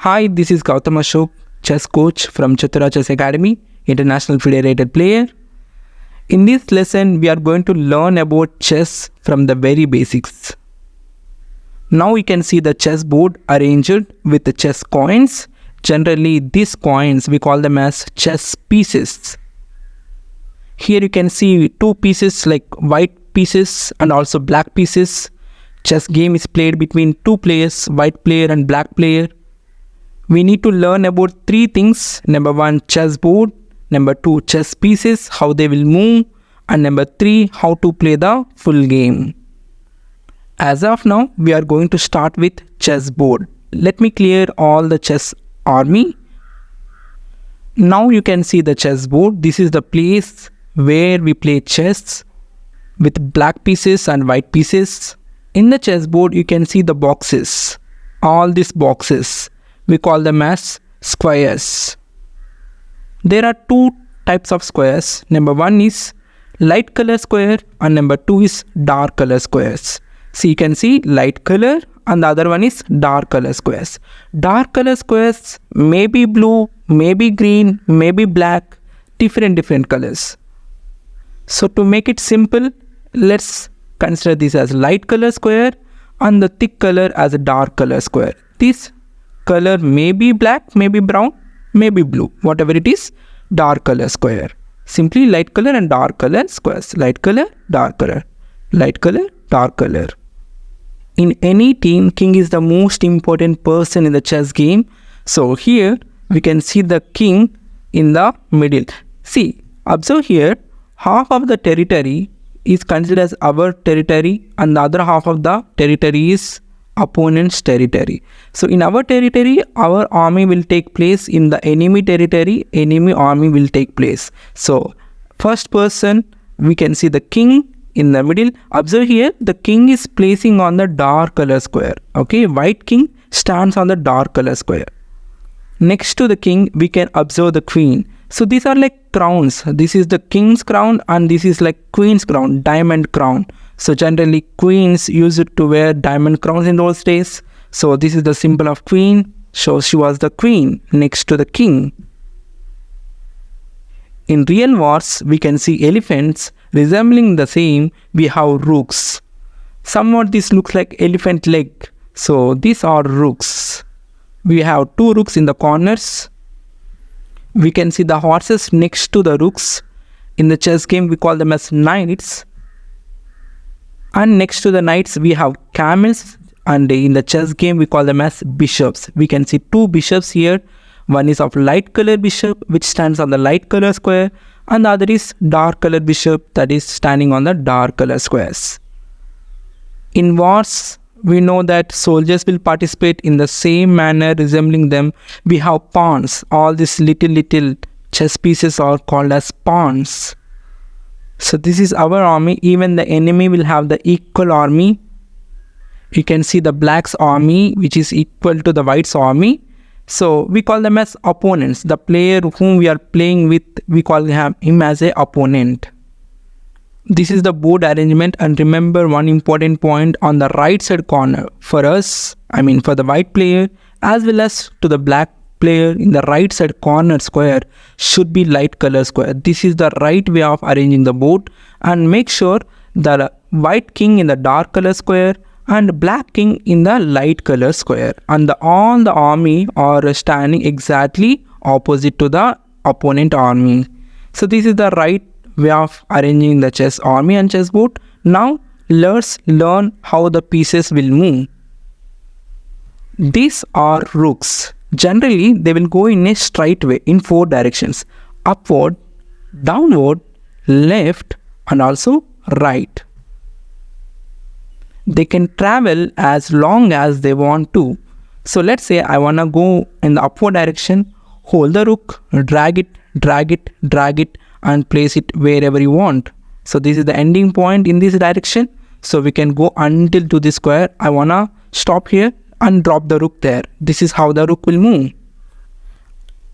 Hi, this is Gautam Ashok, chess coach from Chatura Chess Academy, international FIDE rated player. In this lesson, we are going to learn about chess from the very basics. Now we can see the chessboard arranged with the chess coins. Generally, these coins, we call them as chess pieces. Here you can see two pieces like white pieces and also black pieces. Chess game is played between two players, white player and black player. We need to learn about three things. Number one, chessboard. Number two, chess pieces, how they will move. And number three, how to play the full game. As of now, we are going to start with chessboard. Let me clear all the chess army. Now you can see the chessboard. This is the place where we play chess with black pieces and white pieces. In the chessboard, you can see the boxes. All these boxes, we call them as squares. There are two types of squares. Number one is light color square and number two is dark color squares. So you can see light color and the other one is dark color squares. Dark color squares may be blue, maybe green, maybe black, different colors. So to make it simple, let's consider this as light color square and the thick color as a dark color square. This color may be black, maybe brown, maybe blue, whatever it is, dark color square. Simply light color and dark color squares. Light color, dark color. Light color, dark color. In any team, king is the most important person in the chess game. So here we can see the king in the middle. See, observe here, half of the territory is considered as our territory and the other half of the territory is opponent's territory. So in our territory, our army will take place. In the enemy territory, enemy army will take place. So first person, we can see the king in the middle. Observe here, the king is placing on the dark color square. Okay, white king stands on the dark color square. Next to the king, we can observe the queen. So these are like crowns. This is the king's crown and this is like queen's crown, diamond crown. So generally queens used to wear diamond crowns in those days. So this is the symbol of queen. So she was the queen next to the king. In real wars, we can see elephants resembling the same. We have rooks. Somewhat this looks like elephant leg. So these are rooks. We have two rooks in the corners. We can see the horses next to the rooks. In the chess game, we call them as knights. And next to the knights, we have camels. And in the chess game, we call them as bishops. We can see two bishops here. One is of light color bishop, which stands on the light color square. And the other is dark color bishop, that is standing on the dark color squares. In wars, we know that soldiers will participate in the same manner resembling them. We have pawns. All these little chess pieces are called as pawns. So this is our army. Even the enemy will have the equal army. You can see the black's army which is equal to the white's army. So we call them as opponents. The player whom we are playing with, we call him as an opponent. This is the board arrangement, and remember one important point on the right side corner. For us, for the white player as well as to the black player, in the right side corner square should be light color square. This is the right way of arranging the board, and make sure the white king in the dark color square and black king in the light color square, and all the army are standing exactly opposite to the opponent army. So this is the right way of arranging the chess army and chessboard. Now let's learn how the pieces will move. These are rooks. Generally, they will go in a straight way in four directions: upward, downward, left, and also right. They can travel as long as they want to. So let's say I want to go in the upward direction. Hold the rook, drag it, and place it wherever you want. So this is the ending point in this direction. So we can go until to this square. I want to stop here and drop the rook there. This is how the rook will move.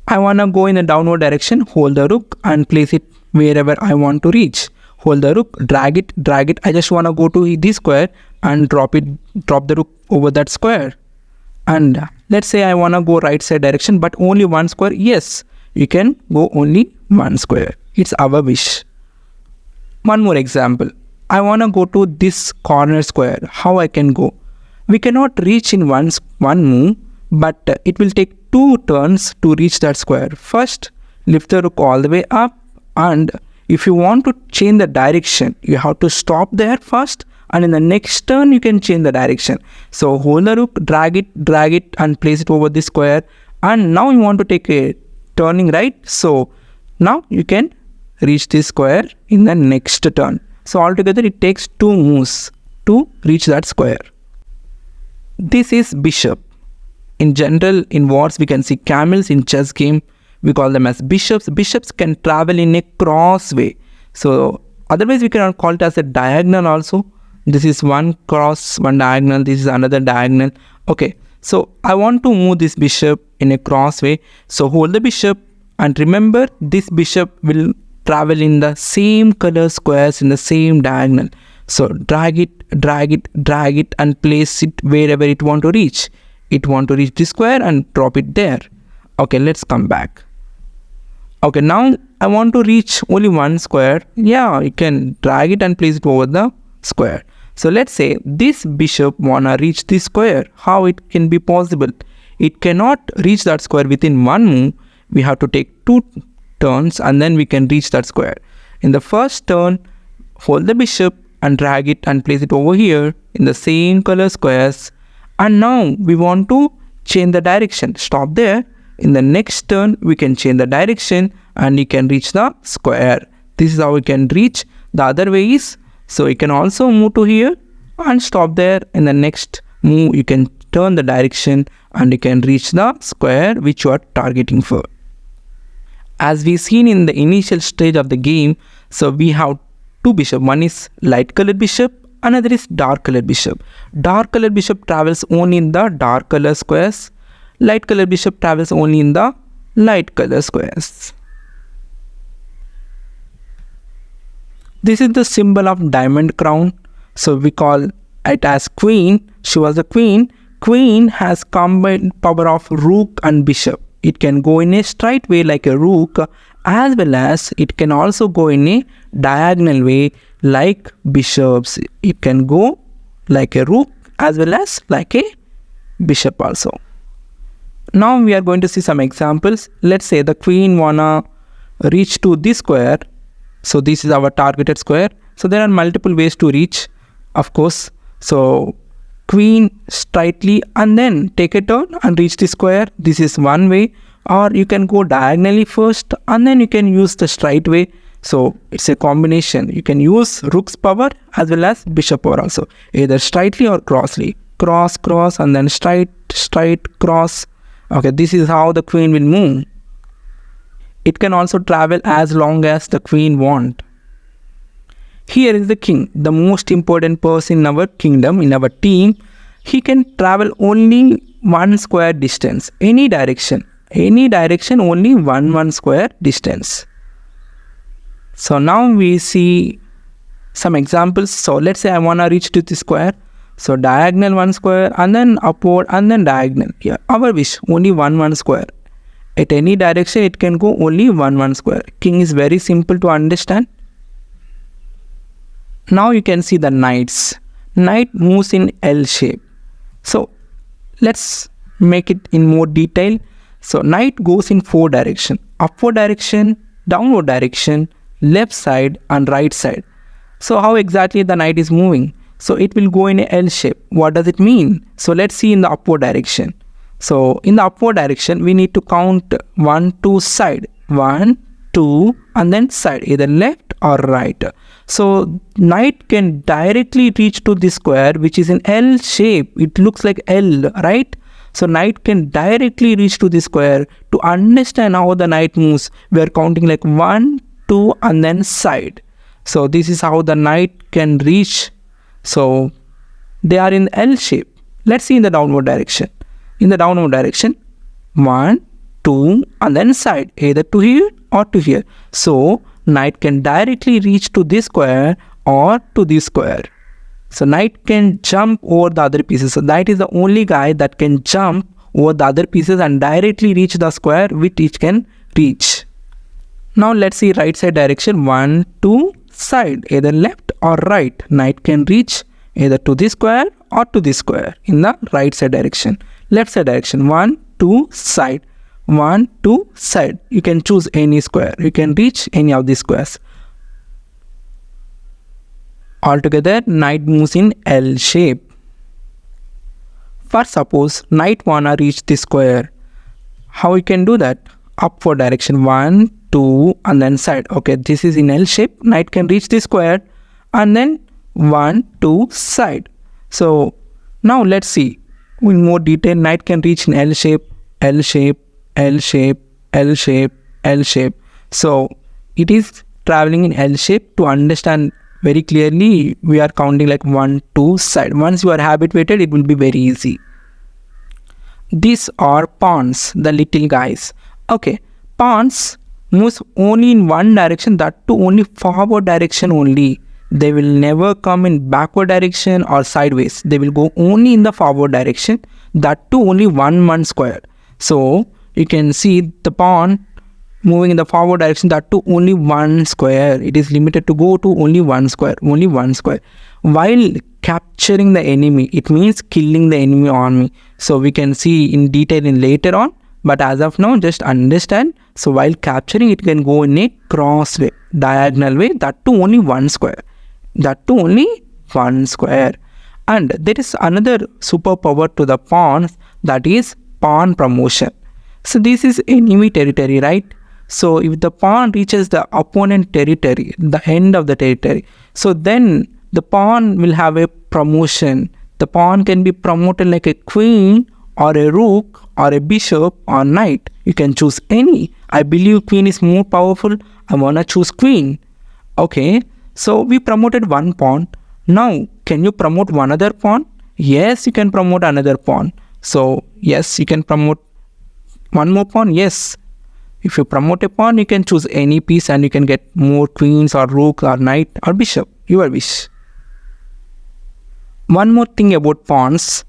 I want to go in the downward direction. Hold the rook and place it wherever I want to reach. Hold the rook, drag it. I just want to go to this square and drop the rook over that square. And Let's say I want to go right side direction, but only one square. Yes, you can go only one square. It's our wish. One more example. I want to go to this corner square. How I can go? We cannot reach in one move, but it will take 2 turns to reach that square. First, lift the rook all the way up, and if you want to change the direction, you have to stop there first, and in the next turn you can change the direction. So hold the rook, drag it and place it over this square, and now you want to take a turning right. So now you can reach this square in the next turn. So altogether it takes 2 moves to reach that square. This is bishop. In general, in wars we can see camels. In chess game we call them as bishops. Bishops can travel in a cross way. So otherwise we cannot call it as a diagonal also. This is one cross, one diagonal, this is another diagonal. Okay, so I want to move this bishop in a cross way. So hold the bishop, and remember this bishop will travel in the same color squares in the same diagonal. So drag it and place it wherever it want to reach. It want to reach this square and drop it there. Okay, let's come back. Okay, now I want to reach only one square. Yeah, you can drag it and place it over the square. So let's say this bishop wanna reach this square. How it can be possible? It cannot reach that square within one move. We have to take 2 turns and then we can reach that square. In the first turn, hold the bishop and drag it and place it over here in the same color squares. And now we want to change the direction. Stop there. In the next turn, we can change the direction and you can reach the square. This is how we can reach. The other way is, so you can also move to here and stop there. In the next move, you can turn the direction and you can reach the square which you are targeting for. As we seen in the initial stage of the game, so we have 2 bishops. One is light colored bishop, another is dark colored bishop. Dark colored bishop travels only in the dark color squares. Light colored bishop travels only in the light color squares. This is the symbol of diamond crown. So we call it as queen. She was a queen. Queen has combined power of rook and bishop. It can go in a straight way like a rook, as well as it can also go in a diagonal way like bishops. It can go like a rook as well as like a bishop also. Now we are going to see some examples. Let's say the queen wanna reach to this square. So this is our targeted square. So there are multiple ways to reach, of course. So queen straightly and then take a turn and reach the square. This is one way. Or you can go diagonally first and then you can use the straight way. So it's a combination. You can use rook's power as well as bishop power also. Either straightly or crossly. Cross, cross, and then straight, straight, cross. Okay, this is how the queen will move. It can also travel as long as the queen wants. Here is the king, the most important person in our kingdom, in our team. He can travel only one square distance, any direction, only one square distance. So now we see some examples. So let's say I want to reach to this square. So diagonal one square and then upward and then diagonal. Yeah, our wish, only one square. At any direction it can go only one square. King is very simple to understand. Now you can see the knights. Knight moves in L shape. So let's make it in more detail. So knight goes in 4 directions. Upward direction, downward direction, left side and right side. So how exactly the knight is moving? So it will go in a L shape. What does it mean? So let's see in the upward direction. So in the upward direction, we need to count 1, 2 side. 1, 2 and then side, either left or right. So knight can directly reach to this square which is in L shape. It looks like L, right? So knight can directly reach to this square. To understand how the knight moves, we are counting like 1, 2 and then side. So this is how the knight can reach. So they are in L shape. Let's see in the downward direction. In the downward direction, 1, 2 and then side, either to here or to here. So knight can directly reach to this square or to this square. So knight can jump over the other pieces. So knight is the only guy that can jump over the other pieces and directly reach the square which it can reach. Now let's see right side direction. 1, 2, side, either left or right. Knight can reach either to this square or to this square in the right side direction. Left side direction, 1, 2, side, 1, 2, side. You can choose any square. You can reach any of these squares. Altogether, knight moves in L shape. First, suppose knight wanna reach this square. How you can do that? Upward direction, 1, 2, and then side. Okay, this is in L shape. Knight can reach this square and then 1, 2, side. So now let's see in more detail. Knight can reach in L shape, L shape, L shape, L shape, L shape. So it is traveling in L shape. To understand very clearly, we are counting like 1, 2, side. Once you are habituated, it will be very easy. These are pawns, the little guys. Okay, pawns moves only in one direction, that too only forward direction only. They will never come in backward direction or sideways. They will go only in the forward direction, that too only one square. So you can see the pawn moving in the forward direction, that too only one square. It is limited to go to only one square, while capturing the enemy. It means killing the enemy army. So we can see in detail in later on, but as of now just understand. So while capturing, it can go in a cross way, diagonal way, that too only one square, and there is another superpower to the pawns, that is pawn promotion. So this is enemy territory, right? So if the pawn reaches the opponent territory, the end of the territory, so then the pawn will have a promotion. The pawn can be promoted like a queen or a rook or a bishop or knight. You can choose any. I believe queen is more powerful. I wanna choose queen. Okay, so we promoted one pawn. Now can you promote one other pawn? Yes, you can promote another pawn. So yes, you can promote one more pawn. Yes, if you promote a pawn, you can choose any piece and you can get more queens or rook or knight or bishop, your wish. One more thing about pawns,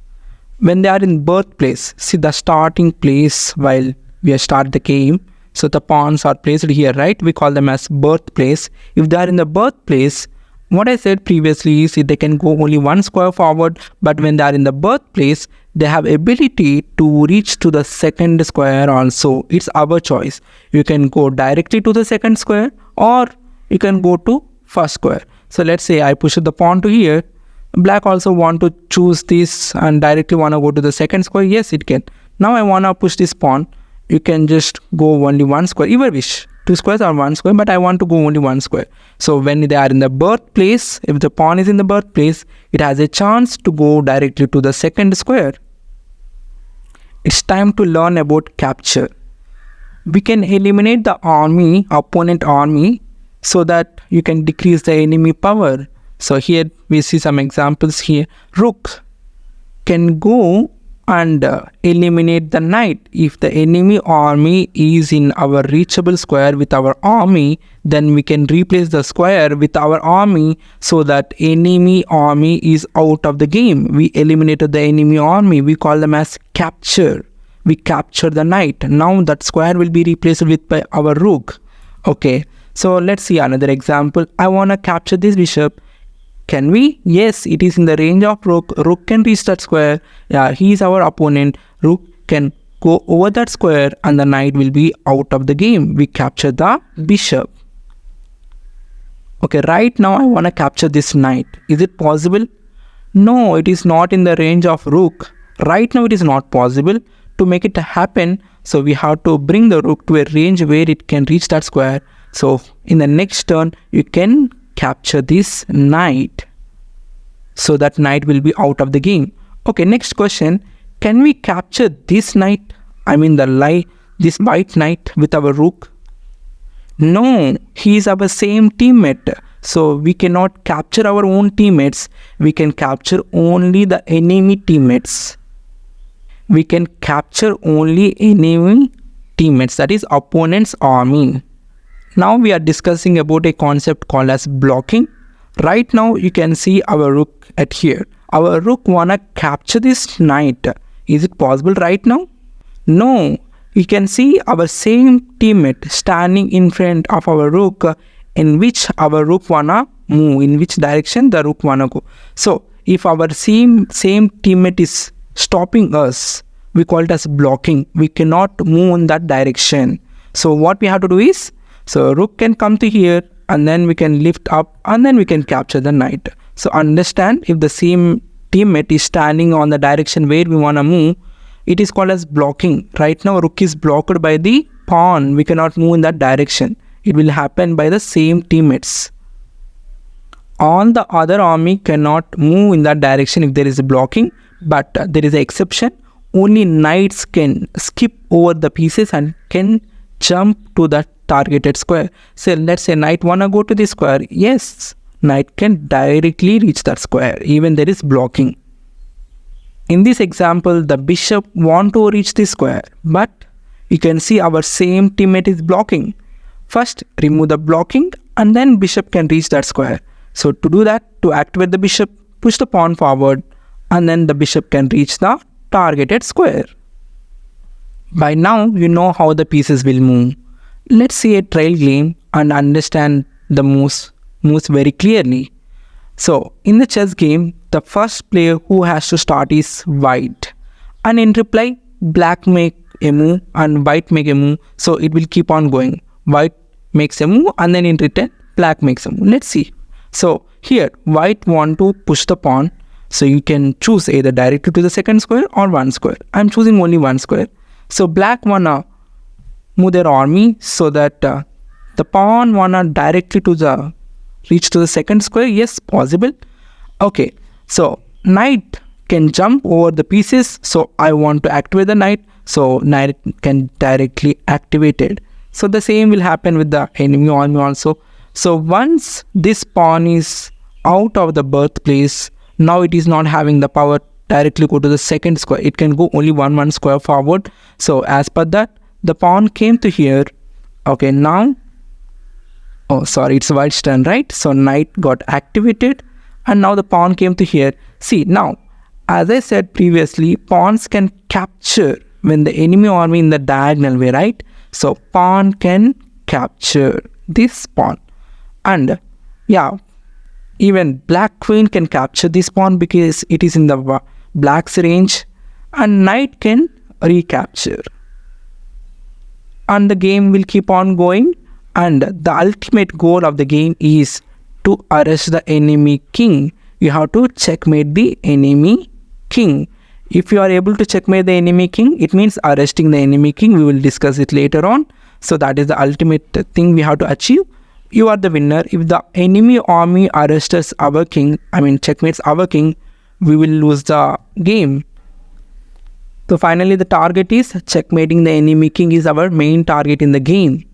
when they are in birthplace, see the starting place while we start the game. So the pawns are placed here, right? We call them as birthplace. If they are in the birthplace, what I said previously is they can go only one square forward, but when they are in the birthplace, they have ability to reach to the second square also. It's our choice. You can go directly to the second square or you can go to first square. So let's say I push the pawn to here. Black also want to choose this and directly want to go to the second square. Yes, it can. Now I want to push this pawn. You can just go only one square, your wish. Two squares or one square, but I want to go only one square. So when they are in the birthplace, if the pawn is in the birthplace, it has a chance to go directly to the second square. It's time to learn about capture. We can eliminate the army, opponent army, so that you can decrease the enemy power. So here we see some examples here. Rook can go and eliminate the knight. If the enemy army is in our reachable square with our army, then we can replace the square with our army so that enemy army is out of the game. We eliminated the enemy army. We call them as capture. We capture the knight. Now that square will be replaced with by our rook. Okay, so let's see another example. I want to capture this bishop. Can we? Yes, it is in the range of rook. Rook can reach that square. Yeah, he is our opponent. Rook can go over that square and the knight will be out of the game. We capture the bishop. Okay, right now I want to capture this knight. Is it possible? No, it is not in the range of rook. Right now it is not possible. To make it happen, so we have to bring the rook to a range where it can reach that square. So in the next turn, you can capture this knight. So that knight will be out of the game. Okay, next question. Can we capture this knight? I mean this white knight with our rook? No, he is our same teammate. So we cannot capture our own teammates. We can capture only the enemy teammates. We can capture only enemy teammates, that is opponent's army. Now we are discussing about a concept called as blocking. Right now you can see our rook at here. Our rook wanna capture this knight. Is it possible right now? No, you can see our same teammate standing in front of our rook, in which our rook wanna move, in which direction the rook wanna go. So if our same teammate is stopping us, we call it as blocking. We cannot move in that direction. So what we have to do is, so rook can come to here, and then we can lift up, and then we can capture the knight. So understand, if the same teammate is standing on the direction where we want to move, it is called as blocking. Right now rook is blocked by the pawn. We cannot move in that direction. It will happen by the same teammates. All the other army cannot move in that direction if there is a blocking, but there is an exception. Only knights can skip over the pieces and can jump to the targeted square. So let's say knight wanna go to this square. Yes, knight can directly reach that square even there is blocking. In this example, the bishop want to reach this square, but you can see our same teammate is blocking. First remove the blocking, and then bishop can reach that square. So to do that, to activate the bishop, push the pawn forward, and then the bishop can reach the targeted square. By now you know how the pieces will move. Let's see a trial game and understand the moves very clearly. So in the chess game, the first player who has to start is white, and in reply black make a move and white make a move. So it will keep on going. White makes a move, and then in return black makes a move. Let's see. So here white want to push the pawn. So you can choose either directly to the second square or one square. I'm choosing only one square. So black wanna move their army so that the pawn wanna directly to the reach to the second square. Yes, possible. Okay, so knight can jump over the pieces. So I want to activate the knight. So knight can directly activate it. So the same will happen with the enemy army also. So once this pawn is out of the birthplace, now it is not having the power directly go to the second square. It can go only one square forward. So as per that, the pawn came to here. Okay, now, oh sorry, it's white's turn, right? So knight got activated, and now the pawn came to here. See, now as I said previously, pawns can capture when the enemy army in the diagonal way, right? So pawn can capture this pawn, and yeah, even black queen can capture this pawn because it is in the black's range, and knight can recapture, and the game will keep on going. And the ultimate goal of the game is to arrest the enemy king. You have to checkmate the enemy king. If you are able to checkmate the enemy king, it means arresting the enemy king. We will discuss it later on. So that is the ultimate thing we have to achieve. You are the winner. If the enemy army arrests our king, checkmates our king, we will lose the game. So finally the target is checkmating the enemy king is our main target in the game.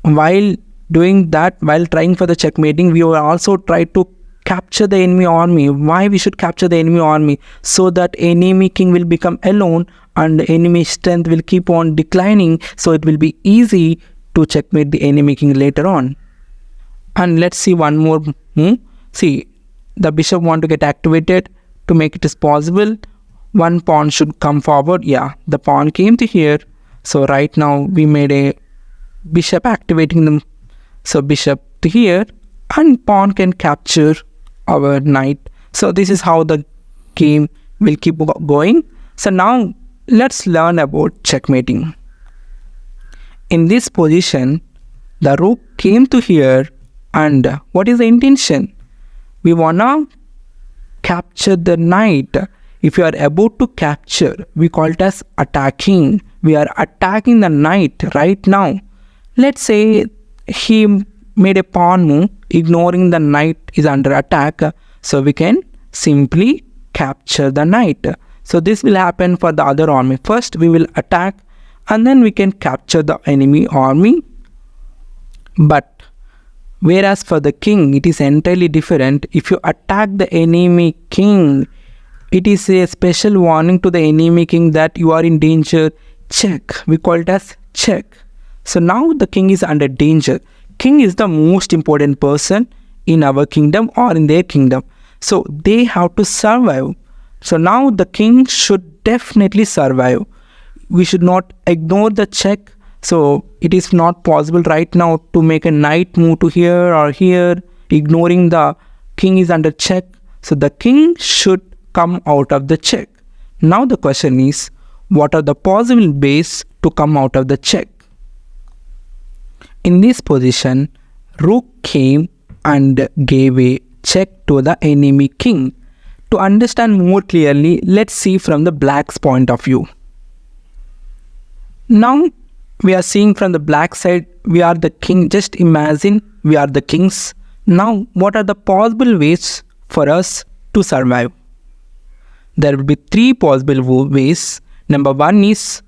While doing that, while trying for the checkmating, we will also try to capture the enemy army. Why we should capture the enemy army? So that enemy king will become alone and enemy strength will keep on declining. So it will be easy to checkmate the enemy king later on. And let's see one more move. See, the bishop want to get activated. To make it as possible, one pawn should come forward. Yeah, the pawn came to here. So right now we made a bishop activating them. So bishop to here, and pawn can capture our knight. So this is how the game will keep going. So now let's learn about checkmating. In this position, the rook came to here, and what is the intention? We wanna capture the knight. If you are about to capture, we call it as attacking. We are attacking the knight right now. Let's say he made a pawn move, ignoring the knight is under attack. So we can simply capture the knight. So this will happen for the other army. First we will attack, and then we can capture the enemy army. But whereas for the king, it is entirely different. If you attack the enemy king, it is a special warning to the enemy king that you are in danger. Check. We call it as check. So now the king is under danger. King is the most important person in our kingdom or in their kingdom. So they have to survive. So now the king should definitely survive. we should not ignore the check. So it is not possible right now to make a knight move to here or here, ignoring the king is under check. So the king should come out of the check. Now the question is, what are the possible ways to come out of the check? In this position, rook came and gave a check to the enemy king. To understand more clearly, let's see from the black's point of view. Now we are seeing from the black side, we are the king. Just imagine we are the kings. Now what are the possible ways for us to survive? There will be three possible ways. Number one is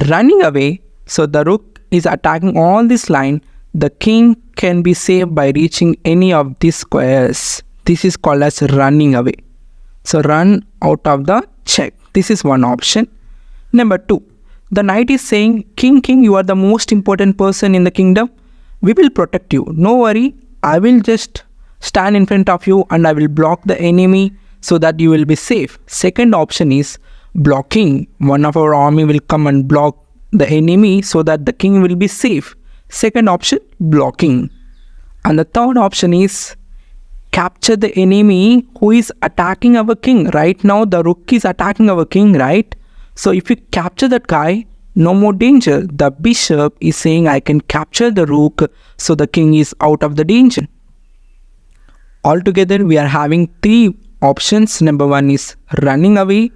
running away. So the rook is attacking all this line. The king can be saved by reaching any of these squares. This is called as running away. So run out of the check. This is one option. Number two, the knight is saying, king, you are the most important person in the kingdom. We will protect you. No worry. I will just stand in front of you and I will block the enemy so that you will be safe. Second option is blocking. One of our army will come and block the enemy so that the king will be safe. Second option, blocking. And the third option is capture the enemy who is attacking our king. Right now the rook is attacking our king, right? So if you capture that guy, no more danger. The bishop is saying I can capture the rook, so the king is out of the danger. Altogether we are having three options. Number one is running away,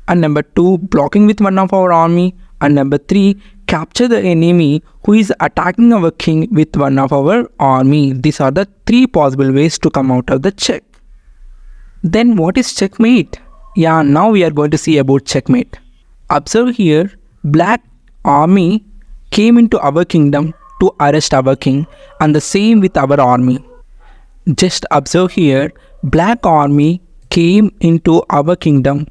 and number two, blocking with one of our army, and number three, capture the enemy who is attacking our king with one of our army. These are the three possible ways to come out of the check. Then what is checkmate? Yeah, now we are going to see about checkmate. Observe here, black army came into our kingdom to arrest our king, and the same with our army. Just observe here, black army came into our kingdom.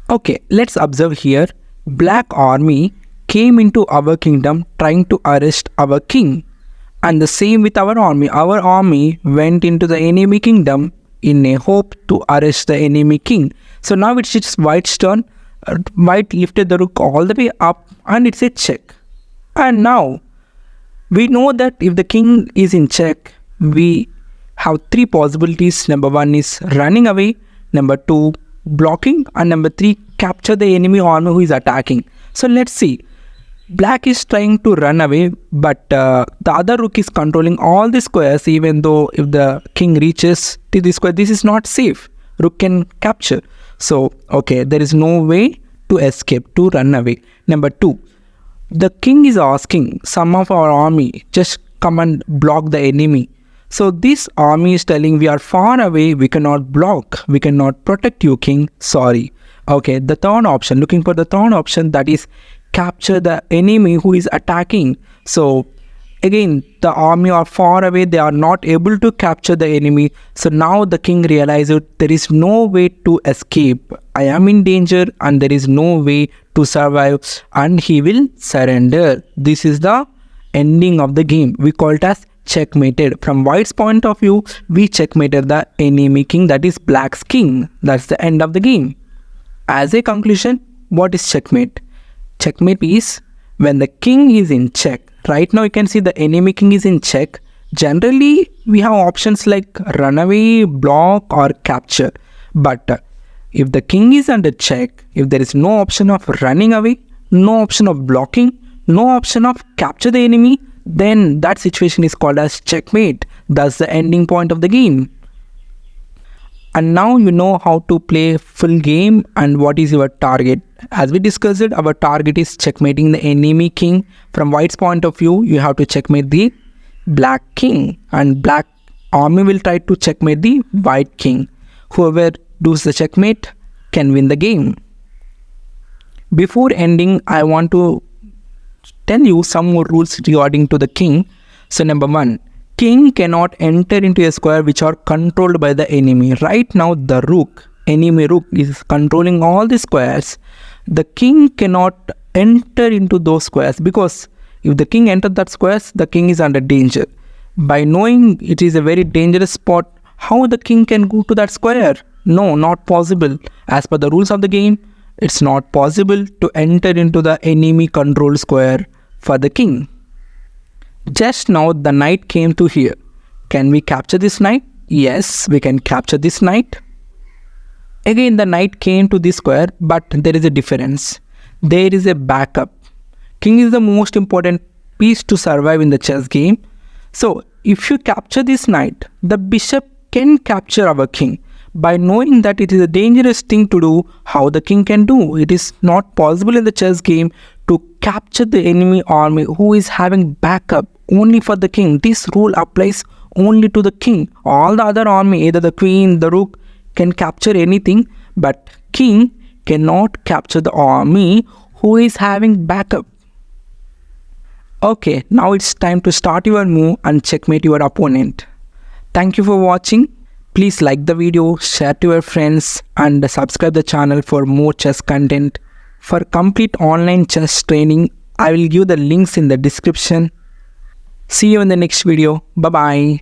Okay, let's observe here, black army came into our kingdom trying to arrest our king, and the same with our army. Our army went into the enemy kingdom in a hope to arrest the enemy king. So now it's just white's turn. White lifted the rook all the way up and it's a check. And now we know that if the king is in check, we have three possibilities. Number one is running away, number two, blocking, and number three, capture the enemy army who is attacking. So let's see. Black is trying to run away, but the other rook is controlling all the squares. Even though if the king reaches to the square, this is not safe. Rook can capture. So, okay, there is no way to escape, to run away. Number two, the king is asking some of our army, just come and block the enemy. So this army is telling, we are far away, we cannot block, we cannot protect you, king, sorry. Okay, the third option, looking for the third option, that is capture the enemy who is attacking. So again, the army are far away, they are not able to capture the enemy. So now the king realizes there is no way to escape. I am in danger and there is no way to survive, and he will surrender. This is the ending of the game. We call it as checkmated. From white's point of view, we checkmated the enemy king, that is black's king. That's the end of the game. As a conclusion, what is checkmate? Checkmate is when the king is in check. Right now you can see the enemy king is in check. Generally we have options like run away, block, or capture. But if the king is under check, if there is no option of running away, no option of blocking, no option of capture the enemy, then that situation is called as checkmate. That's the ending point of the game. And now you know how to play full game and what is your target. As we discussed it, our target is checkmating the enemy king. From white's point of view, you have to checkmate the black king, and black army will try to checkmate the white king. Whoever does the checkmate can win the game. Before ending, I want to tell you some more rules regarding to the king. So number one, king cannot enter into a square which are controlled by the enemy. Right now the rook, enemy rook, is controlling all the squares. The king cannot enter into those squares, because if the king enters that squares, the king is under danger. By knowing it is a very dangerous spot, how the king can go to that square? No, not possible. As per the rules of the game, It's not possible to enter into the enemy control square for the king. Just now the knight came to here. Can we capture this knight? Yes, we can capture this knight. Again the knight came to this square, but there is a difference. There is a backup. King is the most important piece to survive in the chess game. So if you capture this knight, the bishop can capture our king. By knowing that it is a dangerous thing to do, how the king can do? It is not possible in the chess game to capture the enemy army who is having backup only for the king. This rule applies only to the king. All the other army, either the queen, the rook, can capture anything, but king cannot capture the army who is having backup. Okay, now it's time to start your move and checkmate your opponent. Thank you for watching. Please like the video, share to your friends and subscribe the channel for more chess content. For complete online chess training, I will give the links in the description. See you in the next video. Bye bye.